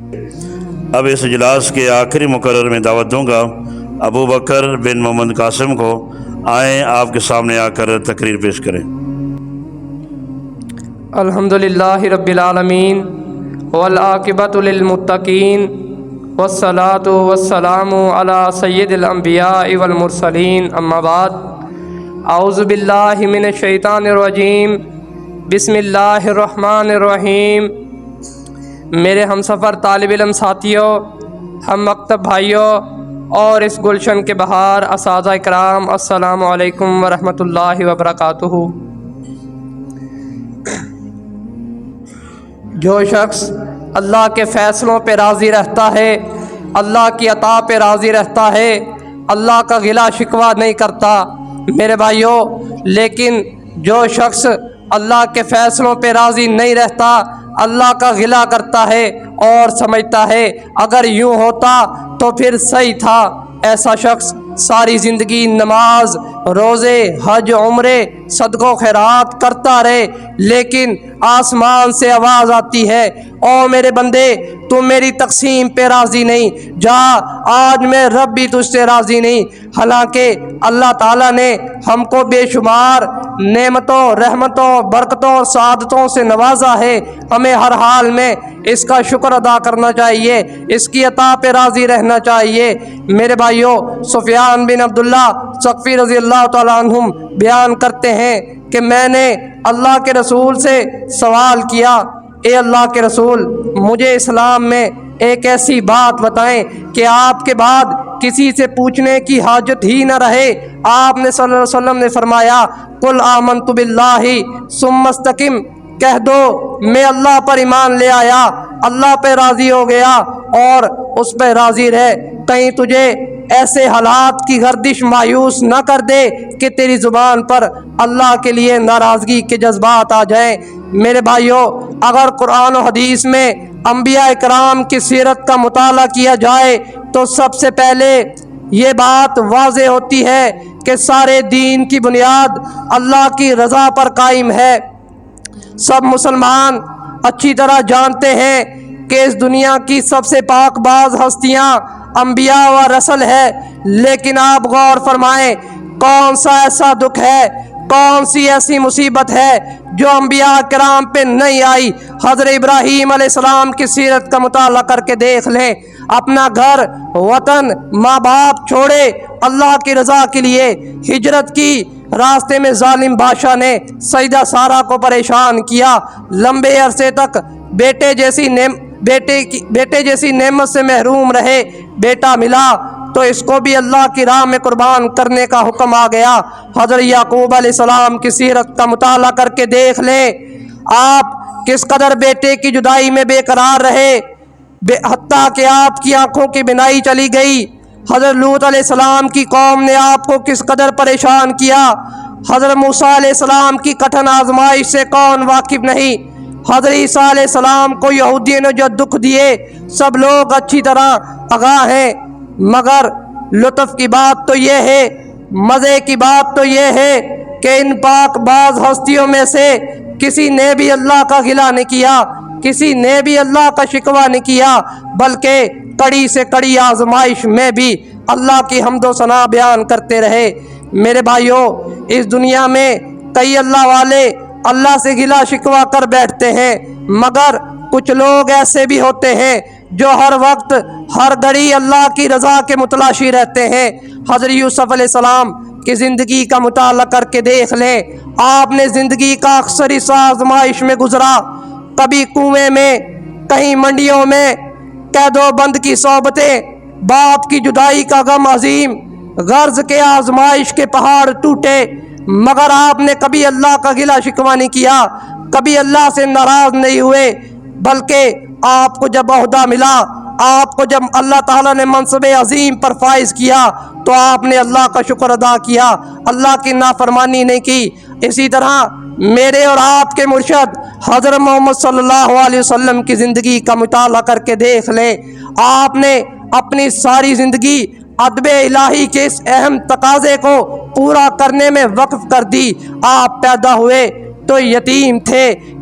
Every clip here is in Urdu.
اب اس اجلاس کے آخری مقرر میں دعوت دوں گا ابو بکر بن محمد قاسم کو، آئیں آپ کے سامنے آ کر تقریر پیش کریں۔ الحمدللہ رب العالمین والعاقبۃ للمتقین والصلاۃ والسلام علی سید الانبیاء والمرسلین، اما بعد، اعوذ باللہ من الشیطان الرجیم، بسم اللہ الرحمن الرحیم۔ میرے ہم سفر طالب علم ساتھیوں، ہم مکتب بھائیوں اور اس گلشن کے بہار اساتذہ کرام، السلام علیکم ورحمۃ اللہ وبرکاتہ۔ جو شخص اللہ کے فیصلوں پہ راضی رہتا ہے، اللہ کی عطا پہ راضی رہتا ہے، اللہ کا گلہ شکوہ نہیں کرتا میرے بھائیوں، لیکن جو شخص اللہ کے فیصلوں پہ راضی نہیں رہتا، اللہ کا گلہ کرتا ہے اور سمجھتا ہے اگر یوں ہوتا تو پھر صحیح تھا، ایسا شخص ساری زندگی نماز، روزے، حج، عمرے، صدقہ و خیرات کرتا رہے، لیکن آسمان سے آواز آتی ہے، او میرے بندے تو میری تقسیم پہ راضی نہیں، جا آج میں رب بھی تجھ سے راضی نہیں۔ حالانکہ اللہ تعالیٰ نے ہم کو بے شمار نعمتوں، رحمتوں، برکتوں اور سعادتوں سے نوازا ہے، ہمیں ہر حال میں اس کا شکر ادا کرنا چاہیے، اس کی عطا پہ راضی رہنا چاہیے میرے بھائیوں۔ سفیان بن عبداللہ ثقفی رضی اللہ تعالیٰ عنہم بیان کرتے ہیں کہ میں نے اللہ کے رسول سے سوال کیا، اے اللہ کے رسول، مجھے اسلام میں ایک ایسی بات بتائیں کہ آپ کے بعد کسی سے پوچھنے کی حاجت ہی نہ رہے۔ آپ نے صلی اللہ علیہ وسلم نے فرمایا، قل آمنت باللہ ثم استقم، کہہ دو میں اللہ پر ایمان لے آیا، اللہ پہ راضی ہو گیا اور اس پہ راضی رہ، کہیں تجھے ایسے حالات کی گردش مایوس نہ کر دے کہ تیری زبان پر اللہ کے لیے ناراضگی کے جذبات آ جائیں میرے بھائیوں۔ اگر قرآن و حدیث میں انبیاء کرام کی سیرت کا مطالعہ کیا جائے تو سب سے پہلے یہ بات واضح ہوتی ہے کہ سارے دین کی بنیاد اللہ کی رضا پر قائم ہے۔ سب مسلمان اچھی طرح جانتے ہیں کہ اس دنیا کی سب سے پاک باز ہستیاں انبیاء و رسل ہے، لیکن آپ غور فرمائیں، کون سا ایسا دکھ ہے، کون سی ایسی مصیبت ہے جو انبیاء کرام پہ نہیں آئی؟ حضرت ابراہیم علیہ السلام کی سیرت کا مطالعہ کر کے دیکھ لیں، اپنا گھر، وطن، ماں باپ چھوڑے اللہ کی رضا کے لیے ہجرت کی، راستے میں ظالم بادشاہ نے سیدہ سارہ کو پریشان کیا، لمبے عرصے تک بیٹے جیسی نعمت سے محروم رہے، بیٹا ملا تو اس کو بھی اللہ کی راہ میں قربان کرنے کا حکم آ گیا۔ حضرت یعقوب علیہ السلام کی سیرت کا مطالعہ کر کے دیکھ لیں، آپ کس قدر بیٹے کی جدائی میں بے قرار رہے، حتیٰ کہ آپ کی آنکھوں کی بینائی چلی گئی۔ حضرت لوط علیہ السلام کی قوم نے آپ کو کس قدر پریشان کیا، حضرت موسیٰ علیہ السلام کی کٹھن آزمائش سے کون واقف نہیں، حضرت عیسیٰ علیہ السلام کو یہودیوں نے جو دکھ دیے سب لوگ اچھی طرح آگاہ ہیں، مگر لطف کی بات تو یہ ہے، مزے کی بات تو یہ ہے کہ ان پاک باز ہستیوں میں سے کسی نے بھی اللہ کا گلہ نہیں کیا، کسی نے بھی اللہ کا شکوہ نہیں کیا، بلکہ کڑی سے کڑی آزمائش میں بھی اللہ کی حمد و ثنا بیان کرتے رہے میرے بھائیوں۔ اس دنیا میں کئی اللہ والے اللہ سے گلہ شکوہ کر بیٹھتے ہیں، مگر کچھ لوگ ایسے بھی ہوتے ہیں جو ہر وقت ہر گھڑی اللہ کی رضا کے متلاشی رہتے ہیں۔ حضرت یوسف علیہ السلام کی زندگی کا مطالعہ کر کے دیکھ لیں، آپ نے زندگی کا اکثر اس آزمائش میں گزرا، کبھی کنویں میں، کہیں منڈیوں میں، قید و بند کی صحبتیں، باپ کی جدائی کا غم عظیم، غرض کے آزمائش کے پہاڑ ٹوٹے، مگر آپ نے کبھی اللہ کا گلہ شکوہ نہیں کیا، کبھی اللہ سے ناراض نہیں ہوئے، بلکہ آپ کو جب عہدہ ملا، آپ کو جب اللہ تعالیٰ نے منصب عظیم پر فائز کیا تو آپ نے اللہ کا شکر ادا کیا، اللہ کی نافرمانی نہیں کی۔ اسی طرح میرے اور آپ کے مرشد حضرت محمد صلی اللہ علیہ وسلم کی زندگی کا مطالعہ کر کے دیکھ لیں، آپ نے اپنی ساری زندگی ادب الہی کے اس اہم تقاضے کو پورا کرنے میں وقف کر دی۔ آپ پیدا ہوئے تو یتیم تھے،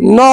9